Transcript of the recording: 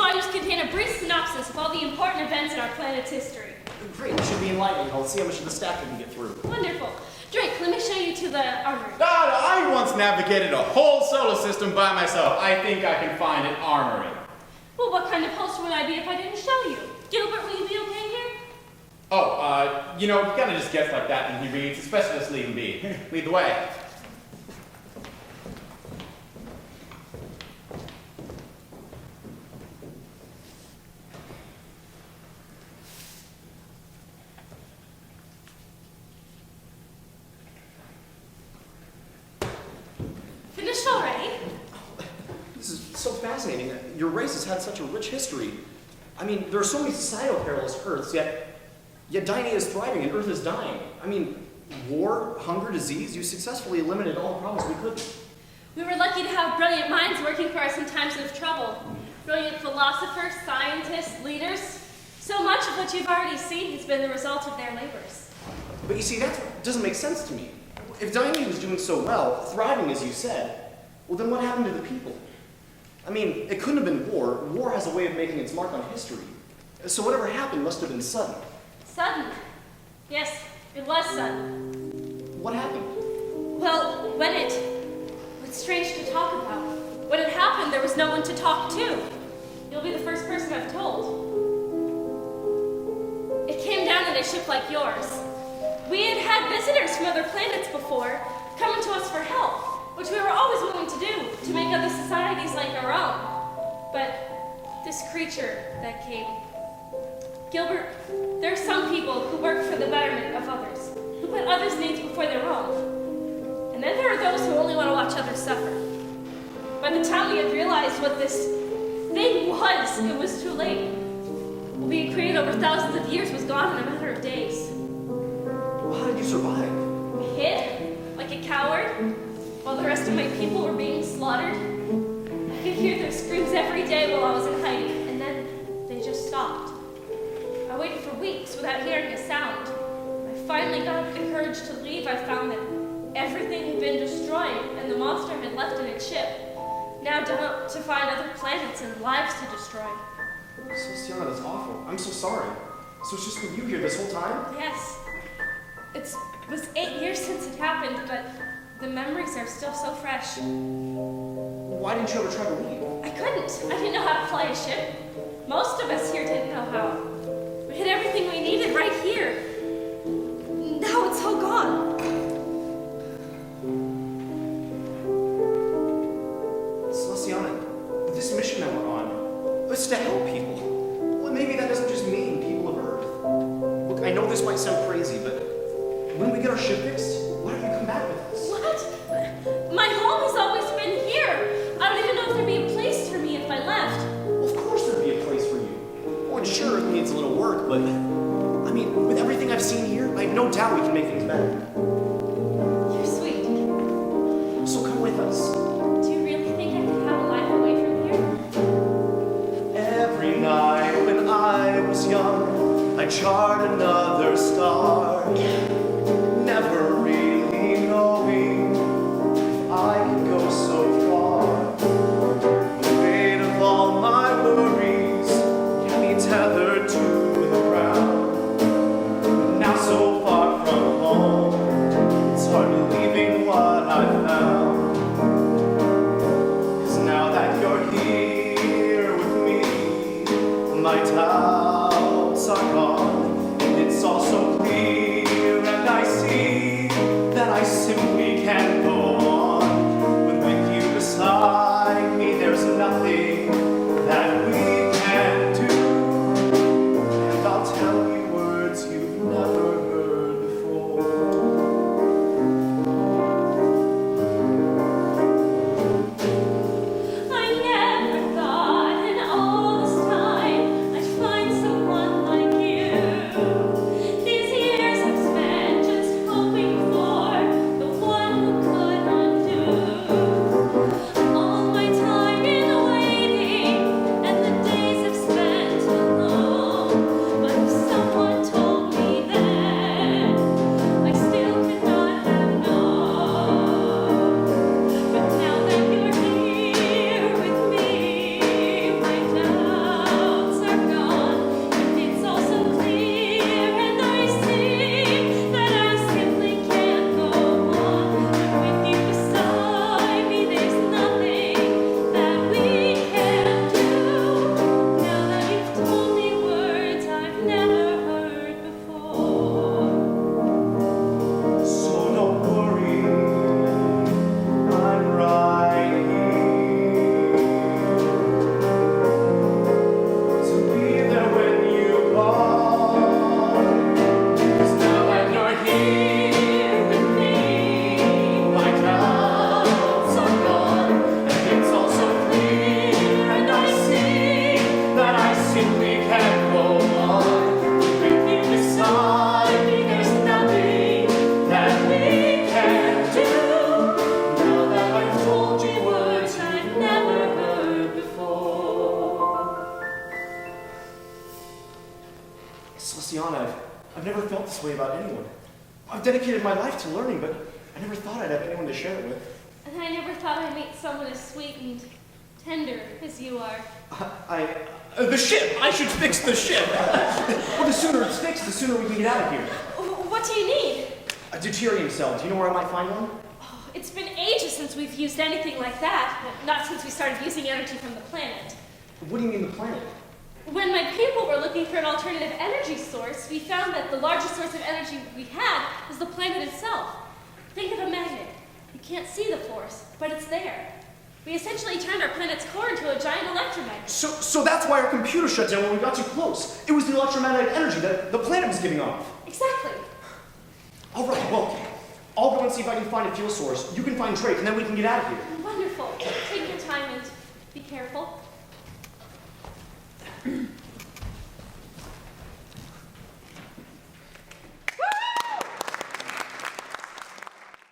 volumes contain a brief synopsis of all the important events in our planet's history. Great, it should be enlightening. I'll see how much of the stack we can get through. Wonderful. Drake, let me show you to the armory. I once navigated a whole solar system by myself. I think I can find an armory. Well, what kind of host would I be if I didn't show you? Gilbert, will you be okay here? Oh, you kind of just gets like that when he reads, especially just leave him be. Lead the way. Finished already? This is so fascinating. Your race has had such a rich history. I mean, there are so many societal parallels to Earth's, yet Dione is thriving and Earth is dying. I mean, war, hunger, disease, you successfully eliminated all the problems we could. We were lucky to have brilliant minds working for us in times of trouble. Brilliant philosophers, scientists, leaders. So much of what you've already seen has been the result of their labors. But you see, that doesn't make sense to me. If Dione was doing so well, thriving as you said, well then what happened to the people? I mean, it couldn't have been war. War has a way of making its mark on history. So whatever happened must have been sudden. Sudden? Yes, it was sudden. What happened? Well, it's strange to talk about. When it happened, there was no one to talk to. You'll be the first person I've told. It came down in a ship like yours. We had visitors from other planets before, coming to us for help, which we were always willing to do, to make other societies like our own. But this creature that came, Gilbert, there are some people who work for the betterment of others, who put others' needs before their own. And then there are those who only want to watch others suffer. By the time we had realized what this thing was, it was too late. What we had created over thousands of years was gone in a matter of days. Well, how did you survive? Hid, like a coward, while the rest of my people were being slaughtered. I could hear their screams every day while I was in hiding, and then they just stopped. I waited for weeks without hearing a sound. When I finally got the courage to leave, I found that everything had been destroyed, and the monster had left in its ship, now dumped to find other planets and lives to destroy. Celestiana, that's awful. I'm so sorry. So it's just been you here this whole time? Yes. It was 8 years since it happened, but the memories are still so fresh. Why didn't you ever try to leave? I couldn't. I didn't know how to fly a ship. Most of us here didn't know how. We had everything we needed right here. Now it's all gone. Celestiana, this mission that we're on, it's to help people. Well, maybe that doesn't just mean people of Earth. Look, I know this might sound crazy, but when we get our ship fixed, why don't you come back with us? What? My home has always been here. I don't even know if there'd be a place for me if I left. Well, of course there'd be a place for you. Well, sure, it needs a little work, but I mean, with everything I've seen here, I have no doubt we can make things better. You're sweet. So come with us. Do you really think I could have a life away from here? Every night when I was young, I charted another star. Never really knowing if I could go so far. The weight of all my worries kept me tethered to the ground. Now so far from home, it's hard believing what I found. 'Cause now that you're here with me, my doubts are gone, and it's all so clear. felt this way about anyone. I've dedicated my life to learning, but I never thought I'd have anyone to share it with. And I never thought I'd meet someone as sweet and tender as you are. The ship! I should fix the ship! Well, the sooner it's fixed, the sooner we can get out of here. What do you need? A deuterium cell. Do you know where I might find one? Oh, it's been ages since we've used anything like that. Not since we started using energy from the planet. What do you mean the planet? When my people were looking for an alternative energy source, we found that the largest source of energy we had was the planet itself. Think of a magnet. You can't see the force, but it's there. We essentially turned our planet's core into a giant electromagnet. So that's why our computer shut down when we got too close. It was the electromagnetic energy that the planet was giving off. Exactly. All right, well, I'll go and see if I can find a fuel source. You can find Drake, and then we can get out of here. Wonderful. Take your time and be careful.